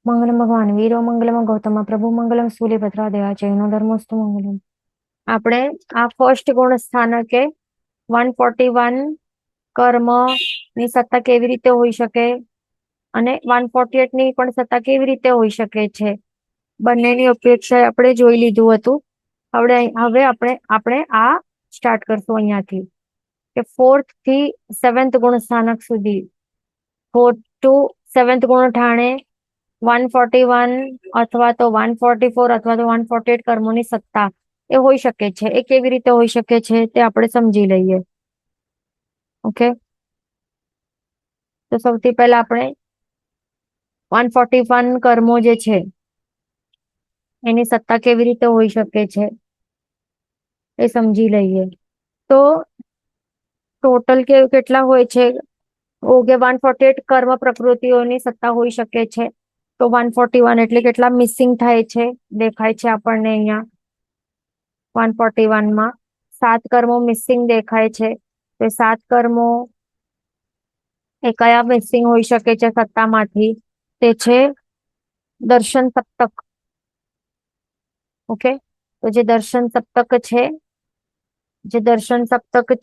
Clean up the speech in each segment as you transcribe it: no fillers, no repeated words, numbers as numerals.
મંગલમ ભગવાન વીરો મંગલમ ગૌતમ પ્રભુ મંગલમ સૂર્યભદ્રા દેવા જૈનો ધર્મોસ્તુ મંગલમ. આપણે આ ફર્સ્ટ ગુણ સ્થાનકે 141 કર્મ ની સત્તા કેવી રીતે હોઈ શકે અને 148 ની પણ સત્તા કેવી રીતે હોઈ શકે છે, બંનેની અપેક્ષા આપણે જોઈ લીધું હતું. હવે આપણે આ સ્ટાર્ટ કરશું અહીંયાથી કે 4th થી 7th ગુણ સ્થાનક સુધી, 4th to 7th ગુણ ઠાણે 141 અથવા તો 144 અથવા તો 148 કર્મોની સત્તા એ હોઈ શકે છે. એ કેવી રીતે હોઈ શકે છે તે આપણે સમજી લઈએ. ઓકે, તો સૌથી પહેલા આપણે 141 કર્મો જે છે એની સત્તા કેવી રીતે હોઈ શકે છે એ સમજી લઈએ. તો ટોટલ કેટલા હોય છે? ઓકે, 148 કર્મ પ્રકૃતિઓની સત્તા હોઈ શકે છે. તો 141 એટલે કેટલા મિસિંગ થાય છે દેખાય છે આપણને અહીંયા 141 માં 7 કર્મો મિસિંગ દેખાય છે. તો 7 કર્મો એ કયા મિસિંગ હોઈ શકે છે સત્તામાંથી? તે છે દર્શન સપ્તક. ઓકે, તો જે દર્શન સપ્તક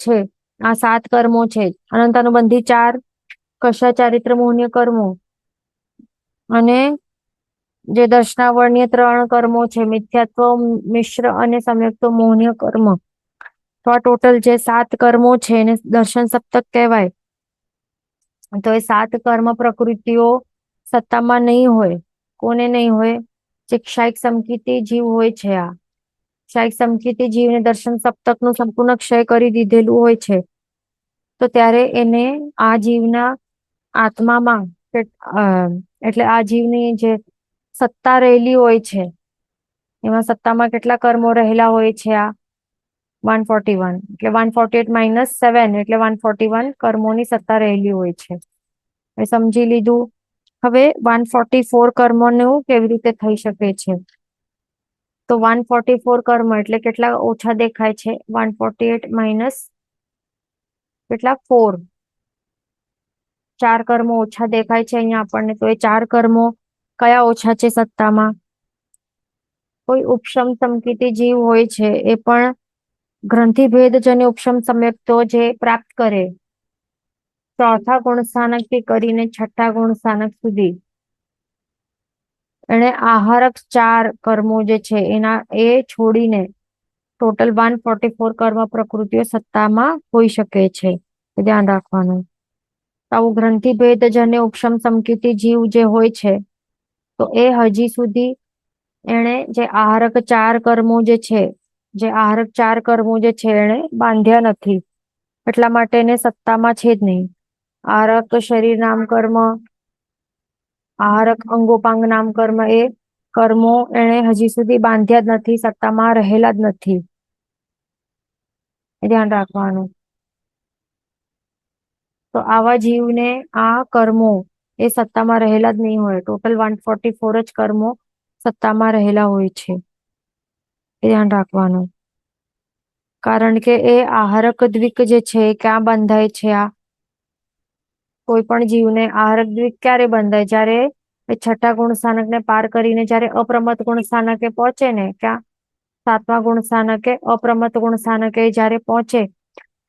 છે આ 7 કર્મો છે. અનંત અનુબંધી 4 કષા ચારિત્ર મોહનીય કર્મો અને જે દર્શનાવર્ણ્ય 3 કર્મો છે, મિથ્યાત્વ, મિશ્ર અને સંયુક્ત મોહનીય કર્મ. તો આ ટોટલ જે 7 કર્મો છે એને દર્શન સપ્તક કહેવાય. તો એ 7 કર્મ પ્રકૃતિઓ સત્તામાં નહીં હોય. કોને નહીં હોય? જે ક્ષાયિક સમકિતી જીવ હોય છે. આ ક્ષાયિક સમકિતી જીવને દર્શન સપ્તક નું સંપૂર્ણ ક્ષય કરી દીધેલું હોય છે. તો ત્યારે એને આ જીવના આત્મામાં એટલે આ જીવની જે સત્તા રહેલી હોય છે એમાં સત્તામાં કેટલા કર્મો રહેલા હોય છે? આ 141 એટલે 148 માઇનસ 7 એટલે 141 કર્મોની સત્તા રહેલી હોય છે. એ સમજી લીધું. હવે 144 કર્મોનું કેવી રીતે થઈ શકે છે? તો 144 કર્મ એટલે કેટલા ઓછા દેખાય છે? 148 માઇનસ કેટલા? 4 કર્મો ઓછા દેખાય છે અહીંયા આપણને. તો એ 4 કર્મો કયા ઓછા છે સત્તામાં? કોઈ ઉપશમ સમકિતી જીવ હોય છે એ પણ ગ્રંથિ ભેદજન્ય ઉપશમ સમ્યક્તો જે પ્રાપ્ત કરે ચોથા ગુણ સ્થાનક થી કરીને છઠ્ઠા ગુણ સ્થાનક સુધી, એને આહારક 4 કર્મો જે છે એના એ છોડીને ટોટલ 144 કર્મ પ્રકૃતિઓ સત્તામાં હોઈ શકે છે. ધ્યાન રાખવાનું. આવું ગ્રંથિ ભેદજન્ય ઉપશમ સમકિતી જીવ જે હોય છે તો એ હજી સુધી એને જે આહારક 4 કર્મો જે છે એને બાંધ્યા નથી. એટલા માટે એને સત્તામાં છે જ નહીં. આહારક શરીર નામ કર્મ, આહારક અંગોપાંગ નામ કર્મ, એ કર્મો એને હજી સુધી બાંધ્યા જ નથી, સત્તામાં રહેલા જ નથી. ધ્યાન રાખવાનું. તો આવા જીવને આ કર્મો એ સત્તામાં રહેલા જ નહીં હોય. ટોટલ 144 જ કર્મો સત્તામાં રહેલા હોય છે. ધ્યાન રાખવાનું. કારણ કે એ આહારક દ્વિક જે છે ક્યાં બંધાય છે? આ કોઈ પણ જીવને આહારક દ્વિક ક્યારે બંધાય? જ્યારે એ છઠ્ઠા ગુણ સ્થાનક ને પાર કરીને જયારે અપ્રમત ગુણ સ્થાનકે પહોંચે ને, ક્યાં? 7મા ગુણ સ્થાનકે અપ્રમત ગુણ સ્થાનકે જયારે પહોંચે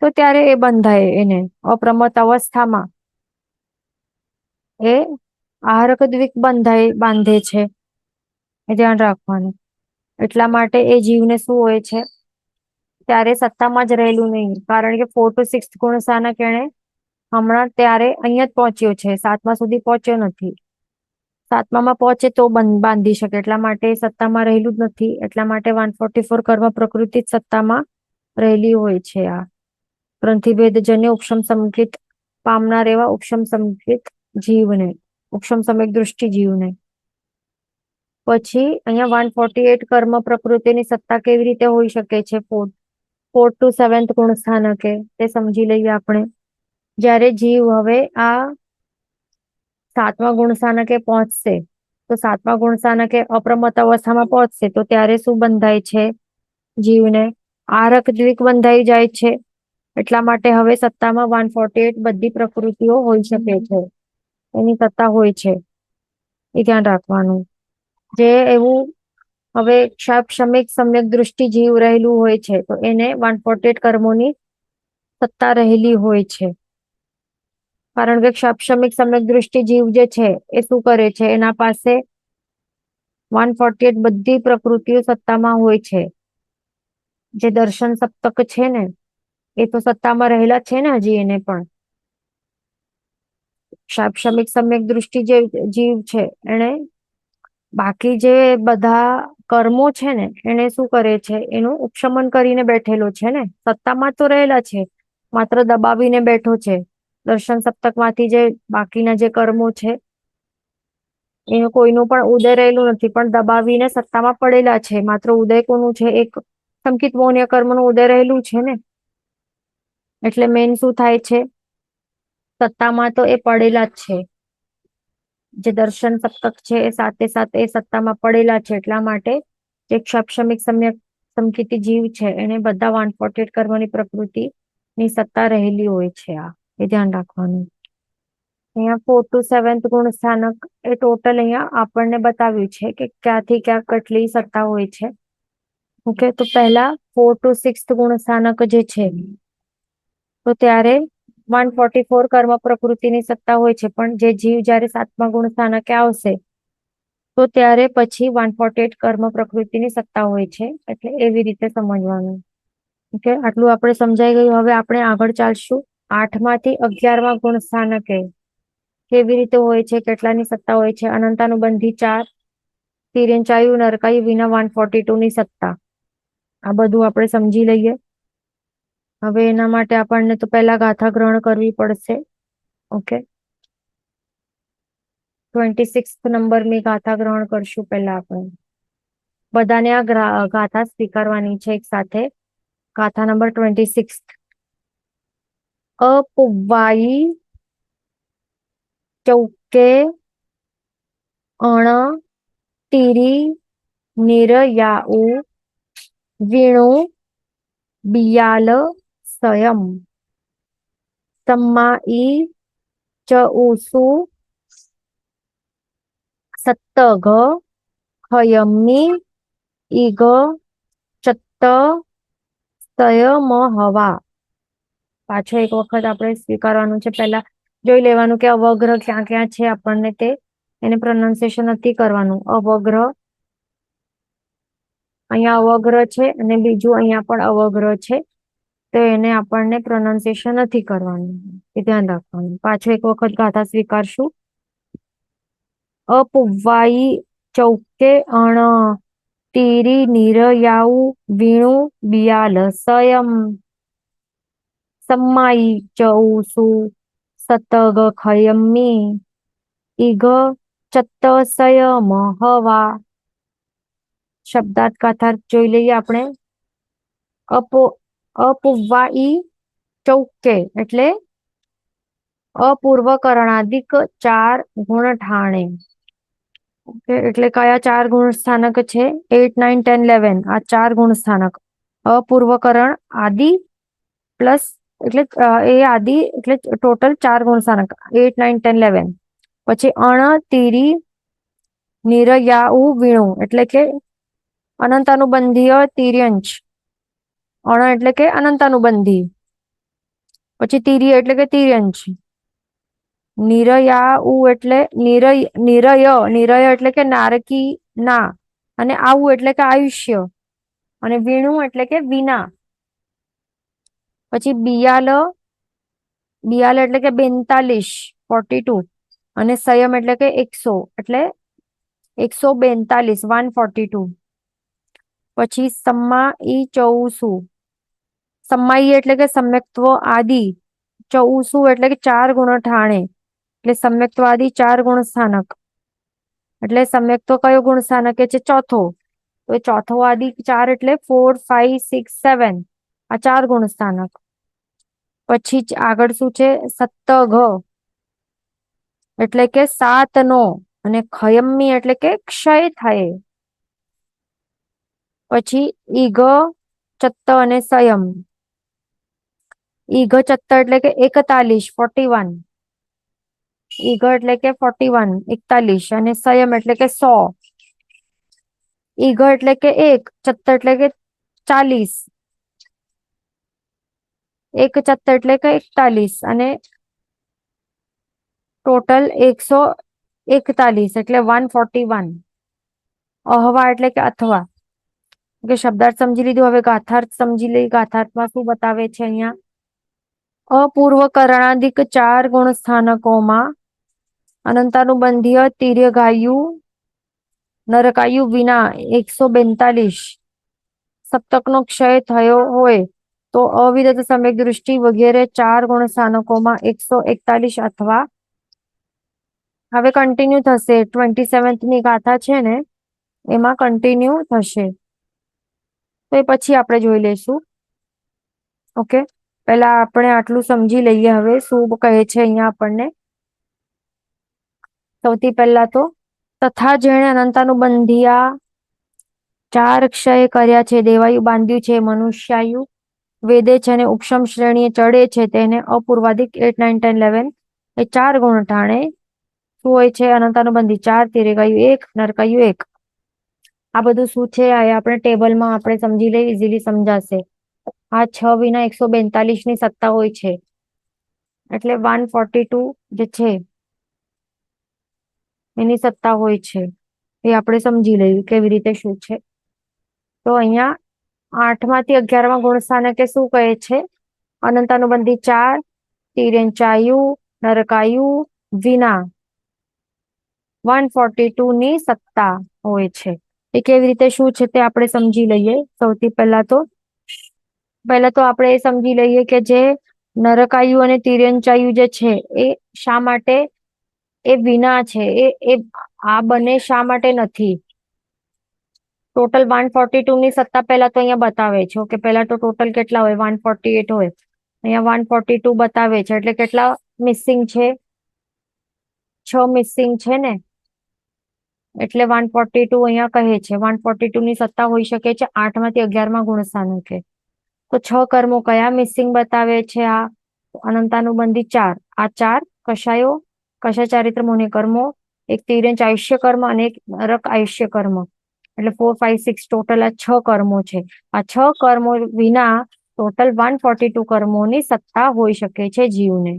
તો ત્યારે એ બંધાય. એને અપ્રમત અવસ્થામાં એ આહારક દ્વિક બાંધે છે. એ ધ્યાન રાખવાનું. એટલા માટે એ જીવને શું હોય છે ત્યારે સત્તામાં જ રહેલું નહીં. કારણ કે 4th to 6th ગુણ સ્થાનક એને હમણાં ત્યારે અહીંયા જ પહોંચ્યો છે, 7મા સુધી પહોંચ્યો નથી. 7મામાં પહોંચે તો બાંધી શકે. એટલા માટે સત્તામાં રહેલું જ નથી. એટલા માટે 144 કર્મ પ્રકૃતિ જ સત્તામાં રહેલી હોય છે. આ ગ્રંથિભેદજન્ય ઉપશમ સંકિત પામનાર એવા ઉપશમ સંકિત જીવને, ઉપશમ સમ્યક દૃષ્ટિ જીવને. પછી અહીંયા 148 કર્મ પ્રકૃતિની સત્તા કેવી રીતે હોઈ શકે છે? 4th to 7th ગુણ સ્થાનકે તે સમજી લઈએ આપણે. જ્યારે જીવ હવે આ 7મા ગુણ સ્થાનકે પહોંચશે તો 7મા ગુણ સ્થાનકે અપ્રમત અવસ્થામાં પહોંચશે તો ત્યારે શું બંધાય છે? જીવને આહારક દ્વિક બંધાઈ જાય છે. એટલા માટે હવે સત્તામાં 148 બધી પ્રકૃતિઓ હોઈ શકે છે, એની સત્તા હોય છે. એ ધ્યાન રાખવાનું. જે એવું હવે ક્ષાપશમિક સમ્યક દૃષ્ટિ જીવ રહેલું હોય છે તો એને 148 કર્મોની સત્તા રહેલી હોય છે. કારણ કે ક્ષાપશમિક સમ્યક દૃષ્ટિ જીવ જે છે એ શું કરે છે, એના પાસે 148 બધી પ્રકૃતિઓ સત્તામાં હોય છે. જે દર્શન સપ્તક છે ને એ તો સત્તામાં રહેલા છે ને હજી એને પણ. ક્ષાપશમિક સમ્યક દૃષ્ટિ જે જીવ છે એને બાકી જે બધા કર્મો છે ને એને શું કરે છે, એનું ઉપશમન કરીને બેઠેલો છે ને. સત્તામાં તો રહેલા છે, માત્ર દબાવીને બેઠો છે. દર્શન સપ્તક માંથી જે બાકીના જે કર્મો છે એનું કોઈનું પણ ઉદય રહેલું નથી, પણ દબાવીને સત્તામાં પડેલા છે. માત્ર ઉદય કોનું છે, એક સંકિત મૌન્ય કર્મનું ઉદય રહેલું છે ને. એટલે મેન શું થાય છે, સત્તામાં તો એ પડેલા જ છે. જે દર્શન સપ્તક છે એ સાથે સાથે એ સત્તામાં પડેલા છે. એટલા માટે જે ક્ષાપશમિક સમ્યક સંકિત જીવ છે એને બધા 148 કર્મની પ્રકૃતિ ની સત્તા રહેલી હોય છે. આ એ ધ્યાન રાખવાનું. અહીંયા 4 to 7th ગુણ સ્થાનક એ ટોટલ અહીંયા આપણને બતાવ્યું છે કે ક્યાંથી ક્યાં કેટલી સત્તા હોય છે. ઓકે, તો પહેલા 4 to 6th ગુણ સ્થાનક જે છે તો ત્યારે 144 કર્મ પ્રકૃતિની સત્તા હોય છે, પણ જે જીવ જયારે 7મા ગુણ સ્થાનકે આવશે તો ત્યારે પછી 148 કર્મ પ્રકૃતિની સત્તા હોય છે. એટલે એવી રીતે સમજવાનું. ઓકે, આટલું આપણે સમજાઈ ગયું. હવે આપણે આગળ ચાલશું. 8માંથી 11મા ગુણ સ્થાનકે કેવી રીતે હોય છે, કેટલાની સત્તા હોય છે. અનંતાનુબંધી 4, તિર્યંચાયુ નરકાયુ વિના 142 ની સત્તા. આ બધું આપણે સમજી લઈએ. હવે એના માટે આપણને તો પહેલા ગાથા ગ્રહણ કરવી પડશે. ઓકે, 26th નંબરની ગાથા ગ્રહણ કરશું પહેલા આપણે. બધાને આ ગાથા સ્વીકારવાની છે એક સાથે. ગાથા નંબર 26. અપુવાઈ ચૌકે અણ તીરી નિરયાઉ વીણુ બિયાલ સયમ તમાઈ ચઉસુ સત્તઘ ખયમ્મી ઈગ ચત્ત સયમહવા. પાછો એક વખત આપણે સ્વીકારવાનું છે. પહેલા જોઈ લેવાનું કે અવગ્રહ ક્યાં ક્યાં છે આપણને તે એને પ્રોનાઉન્સિએશન નથી કરવાનું. અવગ્રહ અહીંયા અવગ્રહ છે અને બીજું અહીંયા પણ અવગ્રહ છે, તો એને આપણને પ્રોનાઉન્સિએશન નથી કરવાનું. એ ધ્યાન રાખવાનું. પાછો એક વખત ગાથા સ્વીકારશું. અપુવાઈ ચૌકે અણ તીરી નિરયાઉ વીણુ બિયાલ સયમ सम्माई चौसु सतग खयम्मी ईग चत्तसयम हवा. શબ્દાર્થ ગાથાર્થ જોઈ લઈએ આપણે. અપુવાઈ ચૌકે એટલે અપૂર્વકરણાદિક 4 ગુણ ઠાણે. ઓકે, એટલે કયા 4 ગુણ સ્થાનક છે? 8, 9, 10, 11. આ 4 ગુણ સ્થાનક. અપૂર્વકરણ આદિ પ્લસ એટલે એ આદિ એટલે ટોટલ 4 ગુણ સ્થાનક 8, 9, 10, 11. પછી અણ તીરી નિરયાઉ વીણુ એટલે કે અનંતાનુબંધીય તિર્યંચ. અણ એટલે કે અનંતાનુબંધી, પછી તીર્ય એટલે કે તિર્યંચ. નિરયાઉ એટલે નિરય એટલે કે નારકી ના, અને આવું એટલે કે આયુષ્ય, અને વીણુ એટલે કે વિના. પછી બિયાલ એટલે કે 42, 42, અને સંયમ એટલે કે 100 એટલે 142, 142. પછી સમાઈ ચૌસુ. સમાઈ એટલે કે સમ્યક્ત્વ આદિ. ચૌસુ એટલે કે 4 ગુણ ઠાણે, એટલે સમ્યક્ત્વ આદિ 4 ગુણ સ્થાનક. એટલે સમ્યક્ત્વ કયો ગુણ સ્થાનક છે? ચોથો. તો ચોથો આદિ 4 એટલે 4, 5, 6, 7. આ 4 ગુણ સ્થાનક. પછી આગળ શું છે? સત્તઘ એટલે કે 7 નો, અને ખયમ્મી એટલે કે ક્ષય થાય. પછી ઈગ ચત્ત અને સંયમ. ઈઘ ચત્ત એટલે કે 41, 41. ઈઘ એટલે કે 41 41 અને સંયમ એટલે કે 100. ઈઘ એટલે કે 1, ચત્ત એટલે કે 40, 1 ચત્ત એટલે કે 41 અને ટોટલ 141 એટલે 141. અહવા એટલે કે અથવા. કે શબ્દાર્થ સમજી લીધું, હવે ગાથાર્થ સમજી લઈ. ગાથાર્થમાં શું બતાવે છે અહીંયા? અપૂર્વ કરણાદિક 4 ગુણ સ્થાનકોમાં અનંતાનુબંધીય તિર્યગાયુ નરકાયુ વિના 142 સપ્તકનો ક્ષય થયો હોય તો અવિરત સમ્યક દૃષ્ટિ વગેરે 4 ગુણ સ્થાનકોમાં 141 અથવા. હવે કન્ટિન્યુ થશે. 27મી ગાથા છે ને એમાં કન્ટિન્યુ થશે, તો એ પછી આપણે જોઈ લઈશું. ઓકે, પહેલા આપણે આટલું સમજી લઈએ. હવે શું કહે છે અહીંયા આપણને? સૌથી પહેલા તો તથા જેણે અનંતાનુબંધિયા 4 ક્ષય કર્યા છે, દેવાયુ બાંધ્યું છે, મનુષ્યાયુ વેદે છે અને ઉપશમ શ્રેણીએ ચડે છે, તેને અપૂર્વાધિક 8, 9, 10, 11 એ 4 ગુણ ટાણે શું હોય છે? અનંતાનુબંધી 4, તિર્યગાયુ 1, નરકાયુ 1. આ બધું શું છે એ આપણે ટેબલમાં આપણે સમજી લઈએ, ઇઝીલી સમજાશે. આ 6 વિના 142 ની સત્તા હોય છે, એટલે 142 જે છે એની સત્તા હોય છે. એ આપણે સમજી લઈએ કેવી રીતે શું છે. તો અહીંયા 8 માંથી 11માં ગુણ સ્થાનકે શું કહે છે? અનંતાનુબંધી 4, તિર્યંચાયુ નરકાયુ વિના 142 ની સત્તા હોય છે. એ કેવી રીતે શું છે તે આપણે સમજી લઈએ. સૌથી પહેલા તો આપણે એ સમજી લઈએ કે જે નરકાયુ અને તિર્યંચાયુ જે છે એ શા માટે એ વિના છે, એ આ બંને શા માટે નથી? ટોટલ 142 ની સત્તા પહેલા તો અહીંયા બતાવે છે. ઓકે, પહેલા તો ટોટલ કેટલા હોય? 148 હોય. અહીંયા 142 બતાવે છે, એટલે કેટલા મિસિંગ છે? 6 મિસિંગ છે ને, એટલે 142 અહીંયા કહે છે. 142 ની સત્તા હોઈ શકે છે 8 માંથી 11માં ગુણ સ્થાનકે. તો 6 કર્મો કયા મિસિંગ બતાવે છે? આ અનંતાનુબંધી 4. આ 4 કશાયો, કશા ચારિત્ર મોહની કર્મો, એક તિર્યંચ આયુષ્ય કર્મ અને એક નરક આયુષ્ય કર્મ, એટલે 4, 5, 6 ટોટલ આ 6 કર્મો છે. આ 6 કર્મો વિના ટોટલ 142 કર્મોની સત્તા હોઈ શકે છે જીવને.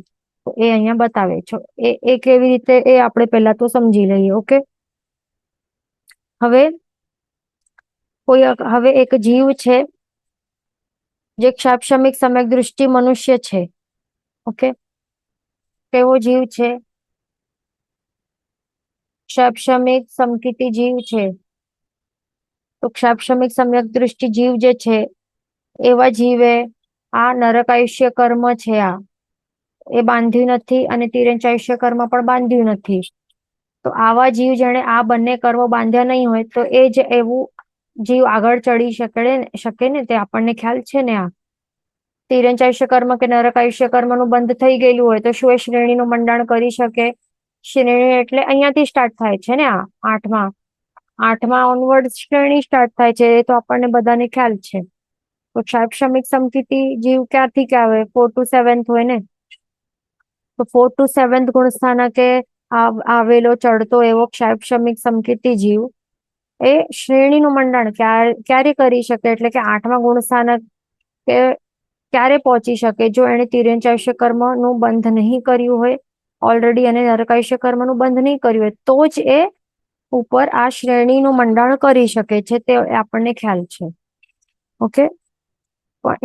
તો એ અહીંયા બતાવે છે. એ કેવી રીતે એ આપણે પહેલા તો સમજી લઈએ. ઓકે, હવે એક જીવ છે જે ક્ષાપશમિક સમ્યક દૃષ્ટિ મનુષ્ય છે. ઓકે, કેવો જીવ છે? ક્ષાપશમિક સમકિતિ જીવ છે. તો ક્ષાપશમિક સમ્યક દૃષ્ટિ જીવ જે છે એવા જીવે આ નરક આયુષ્ય કર્મ છે આ એ બાંધ્યું નથી, અને તિર્યંચ આયુષ્ય કર્મ પણ બાંધ્યું નથી. તો આવા જીવ જેણે આ બંને કર્મો બાંધ્યા નહીં હોય તો એ જ એવું જીવ આગળ ચડી શકે ને, તે આપણને ખ્યાલ છે ને. આ તિર્યંચ આયુષ્ય કર્મ કે નરક આયુષ્ય કર્મનું બંધ થઈ ગયેલું હોય તો શું એ શ્રેણીનું મંડાણ કરી શકે? શ્રેણી એટલે અહીંયાથી સ્ટાર્ટ થાય છે ને. આ 8માં ઓનવર્ડ શ્રેણી સ્ટાર્ટ થાય છે, એ તો આપણને બધાને ખ્યાલ છે. તો ક્ષાપશમિક સમકિતિ જીવ ક્યાંથી ક્યાં આવે? 4 to 7th હોય ને. તો 4 to 7th ગુણ સ્થાનકે આવેલો ચડતો એવો ક્ષાપશમિક સમકિતિ જીવ એ શ્રેણીનું મંડાણ ક્યારે કરી શકે? એટલે કે 8મા ગુણ સ્થાનક ક્યારે પહોંચી શકે? જો એને તિર્યંચ આયુષ્ય કર્મનું બંધ નહીં કર્યું હોય ઓલરેડી, અને નરક આયુષ્ય કર્મનું બંધ નહીં કર્યું હોય, તો જ એ ઉપર આ શ્રેણીનું મંડાણ કરી શકે છે, તે આપણને ખ્યાલ છે. ઓકે,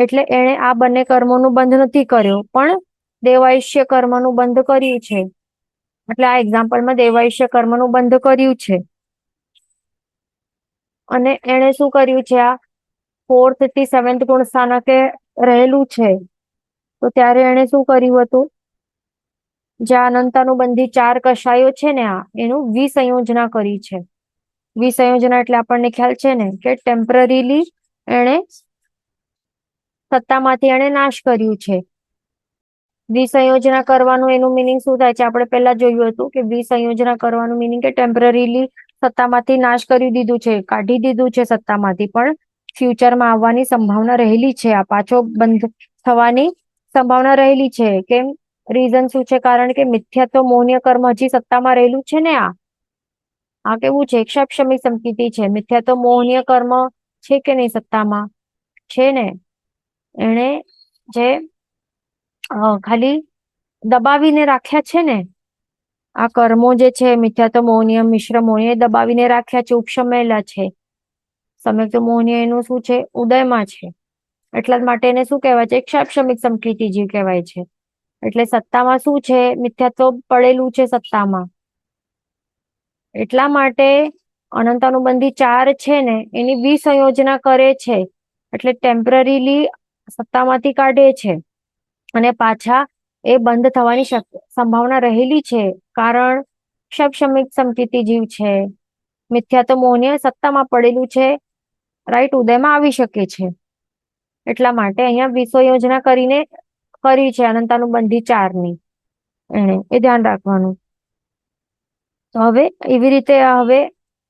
એટલે એણે આ બંને કર્મોનું બંધ નથી કર્યો, પણ દેવાયુષ્ય કર્મનું બંધ કર્યું છે. એટલે આ એક્ઝામ્પલમાં દેવાયુષ્ય કર્મનું બંધ કર્યું છે. અને એણે શું કર્યું છે? આ 4th થી 7th ગુણ સ્થાનકે રહેલું છે. તો ત્યારે એણે શું કર્યું હતું? જ્યાં અનંતાનુબંધી 4 કષાયો છે ને, આ એનું વિસંયોજના કરી છે. વિસંયોજના એટલે આપણને ખ્યાલ છે ને કે ટેમ્પરરીલી એણે સત્તામાંથી એણે નાશ કર્યું છે. વિસંયોજના કરવાનું એનું મિનિંગ શું થાય છે? આપણે પહેલા જોયું હતું કે વિસંયોજના કરવાનું મિનિંગ કે ટેમ્પરરીલી સત્તામાંથી નાશ કરી દીધું છે, કાઢી દીધું છે સત્તામાંથી, પણ ફ્યુચરમાં આવવાની સંભાવના રહેલી છે. આ પાછો બંધ થવાની સંભાવના રહેલી છે. કેમ? રીઝન શું છે? કારણ કે મિથ્યાત્વ મોહનીય કર્મ હજી સત્તામાં રહેલું છે ને. આ કેવું છે? ક્ષમિક સંકેતી છે. મિથ્યાત્વ મોહનીય કર્મ છે કે નહીં સત્તામાં? છે ને. એને જે ખાલી દબાવીને રાખ્યા છે ને. આ કર્મો જે છે મિથ્યાત્વ મોહનીય મિશ્ર મોહનીય દબાવીને રાખ્યા છે, ઉપશમેલા છે. સમ્યક્ત મોહનીય એનું શું છે? ઉદયમાં છે. એટલા માટે એને શું કહેવાય છે? ક્ષમિક સંકેતી જીવ કહેવાય છે. એટલે સત્તામાં શું છે? મિથ્યાત્વ પડેલું છે સત્તામાં. એટલા માટે અનંતાનુબંધી 4 છે ને એની વિસંયોજના કરે છે. એટલે ટેમ્પરરીલી સત્તામાંથી કાઢે છે અને પાછા એ બંધ થવાની સંભાવના રહેલી છે. કારણ ક્ષમિક સંકેતી જીવ છે. મિથ્યાત્વ મોહનીય સત્તામાં પડેલું છે, રાઈટ, ઉદયમાં આવી શકે છે. એટલા માટે અહીંયા વિસંયોજના કરી છે અનંતાનુબંધી 4 ની. એ ધ્યાન રાખવાનું. તો હવે એવી રીતે હવે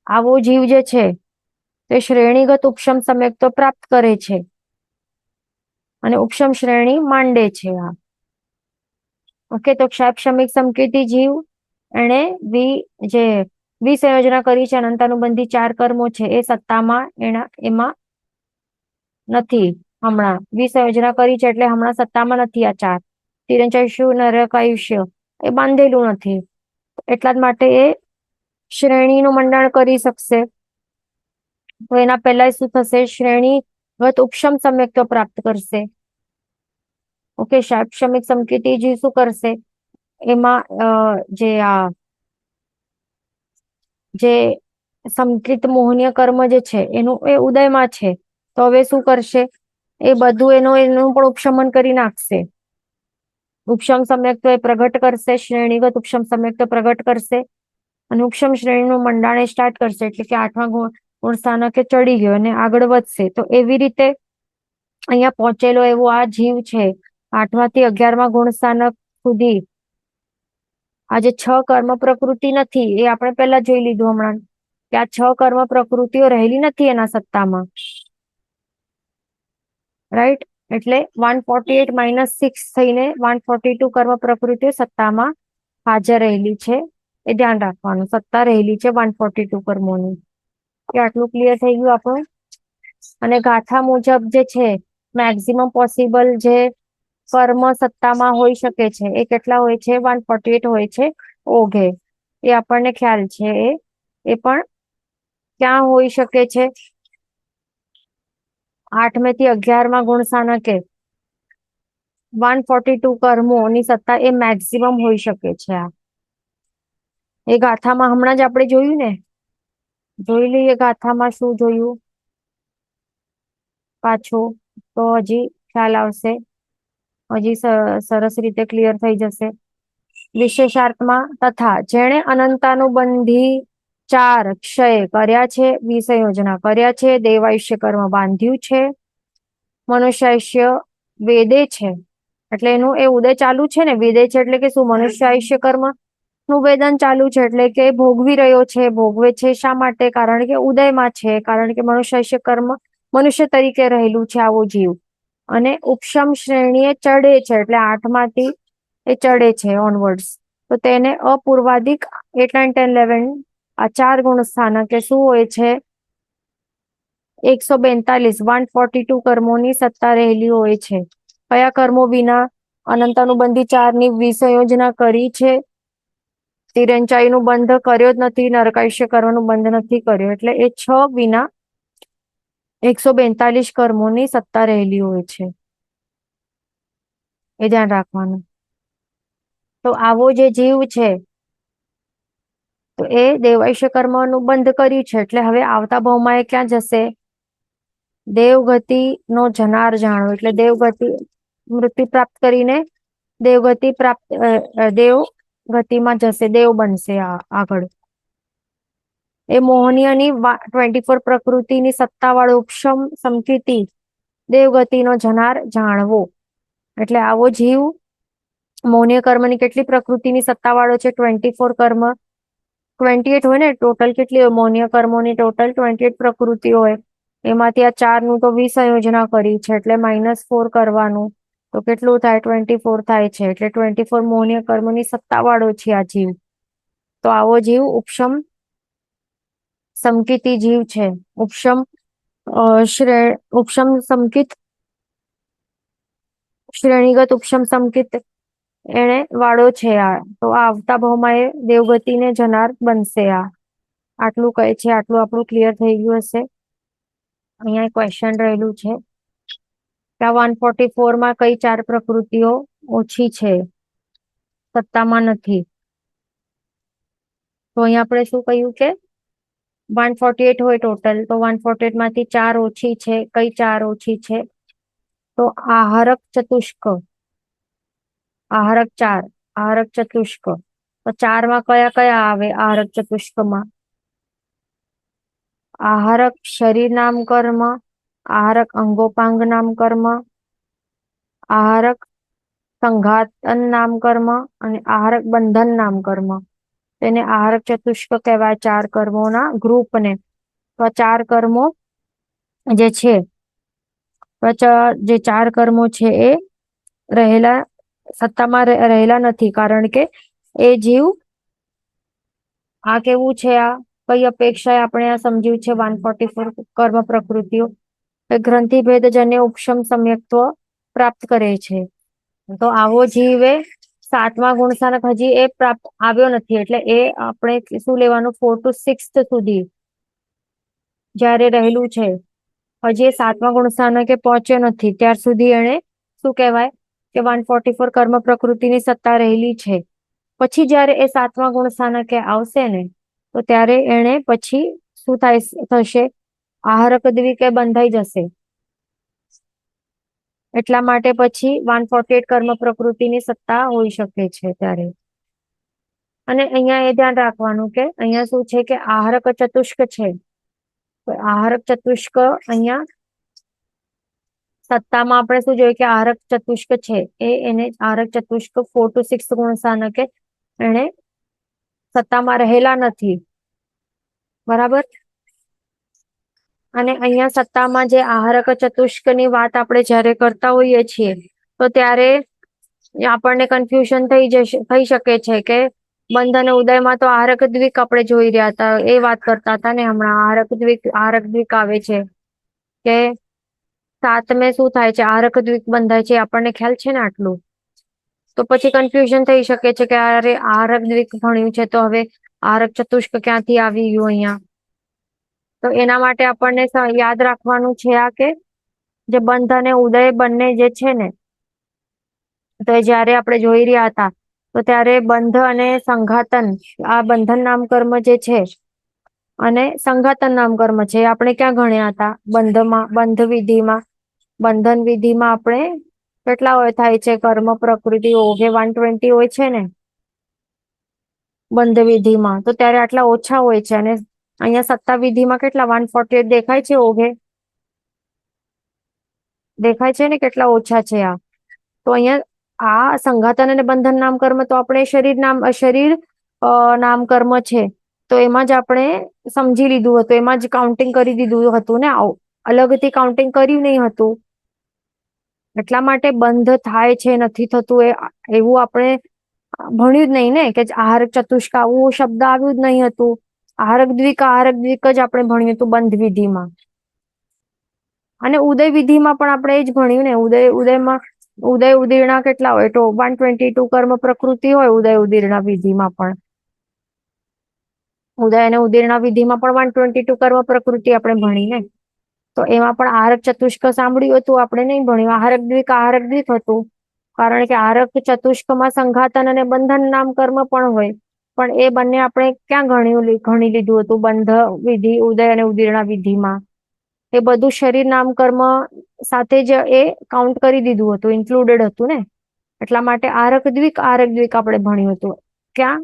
આવો જીવ જે છે તે શ્રેણીગત ઉપશમ સમ્યક્ત્વ પ્રાપ્ત કરે છે અને ઉપશમ શ્રેણી માંડે છે. ઓકે, તો ક્ષમિક સંકેતી જીવ એને જે વિસંયોજના કરી છે અનંતાનુબંધી 4 કર્મો છે એ સત્તામાં એમાં નથી. હમણાં વિસંયોજના કરી છે એટલે હમણાં સત્તામાં નથી. આ 4 તિરંચાયુષ્ય નરકાયુષ્ય એ બાંધેલું નથી. એટલા જ માટે એ શ્રેણીનું મંડાણ કરી શકશે. તો એના પહેલા શું થશે? શ્રેણીગત ઉપશમ સમ્યક્ત્વ પ્રાપ્ત કરશે. ઓકે, ક્ષમિક સંકેતી જીવ શું કરશે? એમાં જે સંકિત મોહનીય કર્મ જે છે એનું એ ઉદયમાં છે. તો હવે શું કરશે? એ બધું એનું પણ ઉપશમન કરી નાખશે. ઉપશમ સમ્યક્ત્વ એ પ્રગટ કરશે. શ્રેણીગત ઉપશમ સમ્યક્ત્વ પ્રગટ કરશે અને ઉપશમ શ્રેણીનું મંડાણ સ્ટાર્ટ કરશે. એટલે કે 8મા ગુણ સ્થાનકે ચડી ગયો અને આગળ વધશે. તો એવી રીતે અહીંયા પહોંચેલો એવો આ જીવ છે 8મા થી 11મા ગુણ સ્થાનક સુધી. આજે 6 કર્મ પ્રકૃતિ નથી. એ આપણે પહેલા જોઈ લીધું હમણાં કે આ 6 કર્મ પ્રકૃતિઓ રહેલી નથી એના સત્તામાં, રાઈટ. એટલે 148 - 6 થઈને 142 કર્મ પ્રકૃતિઓ સત્તામાં હાજર રહેલી છે. એ ધ્યાન રાખવાનું. સત્તા રહેલી છે 142 કર્મોની. કે આટલું ક્લિયર થઈ ગયું આપણું. અને ગાથા મુજબ જે છે મેક્સિમમ પોસિબલ જે કર્મ સત્તામાં હોઈ શકે છે એ કેટલા હોય છે? 148 હોય છે. ઓઘે એ આપણને ખ્યાલ છે. એ પણ ક્યાં હોઈ શકે છે? 8મે થી 11મા ગુણ સ્થાનકે 142 કર્મોની સત્તા એ મેક્સિમમ હોઈ શકે છે. એ ગાથામાં હમણાં જ આપણે જોયું ને. જોઈ લઈએ ગાથામાં શું જોયું પાછું, તો હજી ખ્યાલ આવશે. હજી સરસ રીતે ક્લિયર થઈ જશે. વિશેષાર્થમાં તથા જેણે અનંતાનુબંધી 4 ક્ષય કર્યા છે, વિસંયોજના કર્યા છે, દેવાયુષ્ય કર્મ બાંધ્યું છે, મનુષ્યાયુષ્ય વેદે છે. એટલે એનું એ ઉદય ચાલુ છે ને. વેદે છે એટલે કે શું? મનુષ્યાયુષ્ય કર્મ નું વેદન ચાલુ છે એટલે કે ભોગવી રહ્યો છે. ભોગવે છે શા માટે? કારણ કે ઉદયમાં છે. કારણ કે મનુષ્યાયુષ્ય કર્મ મનુષ્ય તરીકે રહેલું છે આવો જીવ. અને ઉપશમ શ્રેણીએ ચડે છે એટલે 8માંથી એ ચડે છે ઓનવર્ડ્સ. તો તેને અપૂર્વાધિક 8, 9, 10, 11 આ 4 ગુણ સ્થાનકે શું હોય છે? 142 142 કર્મોની સત્તા રહેલી હોય છે. કયા કર્મો વિના? અનંતાનુબંધી 4 ની વિસંયોજના કરી છે. તિરંચાઈનું બંધ કર્યો જ નથી. નરકાયુષ્ય કરવાનું બંધ નથી કર્યો. એટલે એ 6 વિના 142 કર્મોની સત્તા રહેલી હોય છે. એ ધ્યાન રાખવાનું. તો આવો જે જીવ છે તો એ દેવાયુષ્ય કર્મનું બંધ કર્યું છે. એટલે હવે આવતા ભાવમાં એ ક્યાં જશે? દેવગતિ નો જનાર જાણો. એટલે દેવગતિ મૃત્યુ પ્રાપ્ત કરીને દેવગતિમાં જશે. દેવ બનશે આગળ. એ મોહનીયની 24 પ્રકૃતિની સત્તાવાળો ઉપશમ સંકેતી દેવગતિનો જનાર જાણવો. એટલે આવો જીવ મોહનીય કર્મની કેટલી પ્રકૃતિની સત્તાવાળો છે? 24 કર્મ. 28 હોય ને ટોટલ. કેટલી હોય મોહનીય કર્મોની? ટોટલ 28 પ્રકૃતિ હોય. એમાંથી આ 4 નું તો વિસંયોજના કરી છે એટલે -4 કરવાનું. તો કેટલું થાય? 24 થાય છે. એટલે 24 મોહનીય કર્મની સત્તા વાળો છે આ જીવ. તો આવો જીવ ઉપશમ સમકિતી જીવ છે. ઉપશમ સમકિત શ્રેણીગત ઉપશમ સમકિત એને વાળો છે આ. તો આ આવતા ભાવમાં એ દેવગતિને જનાર બનશે આ. આટલું કહે છે. આટલું આપણું ક્લિયર થઈ ગયું હશે. અહીંયા ક્વેશ્ચન રહેલું છે કે આ 144 માં કઈ 4 પ્રકૃતિઓ ઓછી છે, સત્તામાં નથી? તો અહીંયા આપણે શું કહ્યું કે 148 હોય ટોટલ, તો 148 માંથી 4 ઓછી છે. કઈ 4 ઓછી છે? તો આહારક ચતુષ્ક, આહારક 4, આહારક ચતુષ્ક. તો 4 માં કયા કયા આવે? આહારક ચતુષ્કમાં આહારક શરીર નામ કર્મ, આહારક અંગોપાંગ નામ કર્મ, આહારક સંઘાતન નામ કર્મ અને આહારક બંધન નામ કર્મ. તેને આહારક ચતુષ્ક કહેવાય, 4 કર્મોના ગ્રુપને. તો આ 4 કર્મો જે છે, જે 4 કર્મો છે એ રહેલા સત્તામાં રહેલા નથી, કારણ કે એ જીવ આ કેવું છે? આ કઈ અપેક્ષાએ આપણે આ સમજ્યું છે 144 કર્મ પ્રકૃતિઓ ગ્રંથિ ભેદજન્ય ઉપશમ સમ્યક્ત્વ પ્રાપ્ત કરે છે. તો આવો જીવ એ 7મા ગુણસ્થાનક હજી એ પ્રાપ્ત આવ્યો નથી. એટલે એ આપણે શું લેવાનું? 4 to 6 સુધી જયારે રહેલું છે, હજી 7મા ગુણસ્થાનકે પહોંચ્યો નથી, ત્યાર સુધી એને શું કહેવાય કે 144 કર્મ પ્રકૃતિની સત્તા રહેલી છે. પછી જયારે એ 7મા ગુણસ્થાનકે આવશે ને, તો ત્યારે એને પછી શું થશે? આહારક દ્વિકે બંધાઈ જશે. એટલા માટે પછી 148 કર્મ પ્રકૃતિની સત્તા હોઈ શકે છે ત્યારે. અને અહીંયા એ ધ્યાન રાખવાનું કે અહીંયા શું છે કે આહારક ચતુષ્ક છે. આહારક ચતુષ્ક અહીંયા સત્તામાં આપણે શું જોયું કે આહારક ચતુષ્ક છે એને આહારક ચતુષ્ક 4 to 6 ગુણસ્થાનકે એને સત્તામાં રહેલા નથી, બરાબર? અને અહીંયા સત્તામાં જે આહારક ચતુષ્કની વાત આપણે જયારે કરતા હોઈએ છીએ, તો ત્યારે આપણને કન્ફ્યુઝન થઈ શકે છે કે બંધ અને ઉદયમાં તો આહારક દ્વિક આપણે જોઈ રહ્યા હતા, એ વાત કરતા હતા ને હમણાં. આહારક દ્વિક આવે છે કે 7મે શું થાય છે? આહારક દ્વિક બંધાય છે. આપણને ખ્યાલ છે ને આટલું? તો પછી કન્ફ્યુઝન થઈ શકે છે કે અરે આહારક દ્વિક ભણ્યું છે, તો હવે આહારક ચતુષ્ક ક્યાંથી આવી ગયું અહીંયા? તો એના માટે આપણને યાદ રાખવાનું છે આ કે જે બંધ અને ઉદય બંને જે છે ને, તો જયારે આપણે જોઈ રહ્યા હતા, તો ત્યારે બંધ અને સંઘાતન, આ બંધન નામ કર્મ જે છે અને સંઘાતન નામ કર્મ છે, આપણે ક્યાં ગણ્યા હતા? બંધ વિધિમાં. બંધન વિધિમાં આપણે કેટલા હોય થાય છે કર્મ પ્રકૃતિ? ઓઘે 120 હોય છે ને બંધ વિધિમાં, તો ત્યારે આટલા ઓછા હોય છે. અને અહીંયા સત્તા વિધિમાં કેટલા? 148 દેખાય છે ઓઘે? દેખાય છે ને કેટલા ઓછા છે આ? તો અહીંયા આ સંઘાતન અને બંધન નામ કર્મ તો આપણે શરીર નામ કર્મ છે, તો એમાં જ આપણે સમજી લીધું હતું, એમાં જ કાઉન્ટિંગ કરી દીધું હતું ને, અલગથી કાઉન્ટિંગ કર્યું નહીં હતું. એટલા માટે બંધ થાય છે નથી થતું એવું આપણે ભણ્યું જ નહીં ને, કે આહારક ચતુષ્ક આવું શબ્દ આવ્યું જ નહીં હતું. આહારક દ્વિક જ આપણે ભણ્યું હતું બંધ વિધિમાં. અને ઉદય વિધિમાં પણ આપણે એ જ ભણ્યું ને. ઉદય ઉદીર્ણા કેટલા હોય? તો 122 કર્મ પ્રકૃતિ હોય ઉદય ઉદીર્ણા વિધિમાં પણ. ઉદય અને ઉદીર્ણા વિધિમાં પણ 122 કર્મ પ્રકૃતિ આપણે ભણી ને. તો એમાં પણ આહારક ચતુષ્ક સાંભળ્યું હતું, આપણે નહીં ભણ્યું. આહારક દ્વિક હતું, કારણ કે આહારક ચતુષ્કમાં સંઘાતન અને બંધન નામ કર્મ પણ હોય. પણ એ બંને આપણે ક્યાં ગણી લીધું હતું? બંધ વિધિ, ઉદય અને ઉદીર્ણા વિધિમાં. એ બધું શરીર નામ કર્મ સાથે જ એ કાઉન્ટ કરી દીધું હતું, ઇન્ક્લુડેડ હતું ને. એટલા માટે આહારક દ્વિક આપણે ભણ્યું હતું. ક્યાં?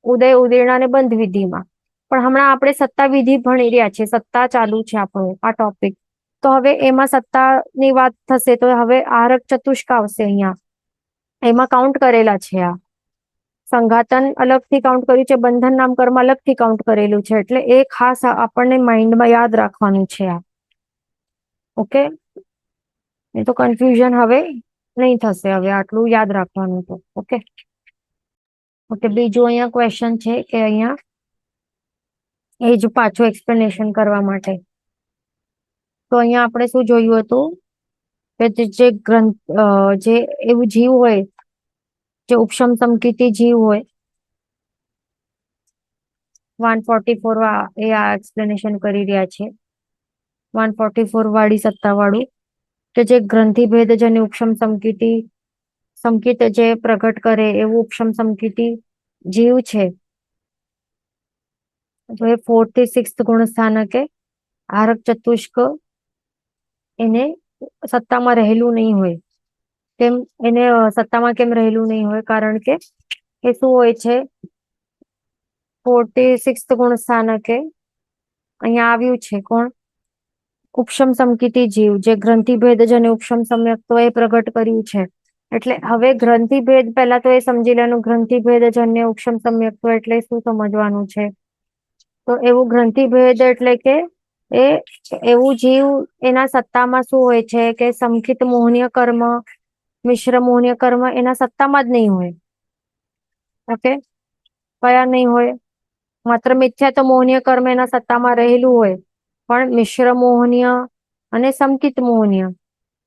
ઉદય ઉદીર્ણા અને બંધ વિધિમાં. પણ હમણાં આપણે સત્તા વિધિ ભણી રહ્યા છીએ, સત્તા ચાલુ છે આપણો આ ટોપિક. તો હવે એમાં સત્તાની વાત થશે, તો હવે આહારક ચતુષ્ક આવશે અહીંયા. એમાં કાઉન્ટ કરેલા છે આ. સંઘાતન અલગથી કાઉન્ટ કર્યું છે, બંધન નામ કર્મ અલગથી કાઉન્ટ કરેલું છે. એટલે એ ખાસ આપણને માઇન્ડમાં યાદ રાખવાનું છે આ. ઓકે? એ તો કન્ફ્યુઝન હવે નહીં થશે. હવે આટલું યાદ રાખવાનું તો ઓકે. ઓકે, બીજું અહીંયા ક્વેશ્ચન છે કે અહીંયા એ જ પાછું એક્સપ્લેનેશન કરવા માટે. તો અહીંયા આપણે શું જોયું હતું કે જે ગ્રંથ જે એવું જીવ હોય જે ઉપશમ સમકીતી જીવ હોય 144 એ આ એક્સપ્લેનેશન કરી રહ્યા છે. 144 વાળી સત્તા વાળું કે જે ગ્રંથિ ભેદ જેને ઉપશમ સમકીત જે પ્રગટ કરે એવું ઉપશમ સમકીતી જીવ છે. તો એ 4th થી 6th ગુણ સ્થાનકે આરક ચતુષ્ક એને સત્તામાં રહેલું નહીં હોય. કેમ એને સત્તામાં કેમ રહેલું નહીં હોય? કારણ કે એ શું હોય છે 46th ગુણ સ્થાનકે અહીંયા આવ્યું છે કોણ? ઉપશમ સમકીતી જીવ જે ગ્રંથિ ભેદ જેને ઉપશમ સમ્યક્તો એ પ્રગટ કર્યું છે. એટલે હવે ગ્રંથિ ભેદ પહેલા તો એ સમજી લેવાનું ગ્રંથિ ભેદ જન્ય ઉપશમ સમ્યક્તો એટલે શું સમજવાનું છે. તો એવું ગ્રંથિ ભેદ એટલે કે એ એવું જીવ એના સત્તામાં શું હોય છે કે સમકિત મોહનીય કર્મ મિશ્ર મોહનીય કર્મ એના સત્તામાં જ નહીં હોય. ઓકે, કયા નહીં હોય? માત્ર મિથ્યા તો મોહનીય કર્મ એના સત્તામાં રહેલું હોય, પણ મિશ્ર મોહનીય અને સમકિત મોહનીય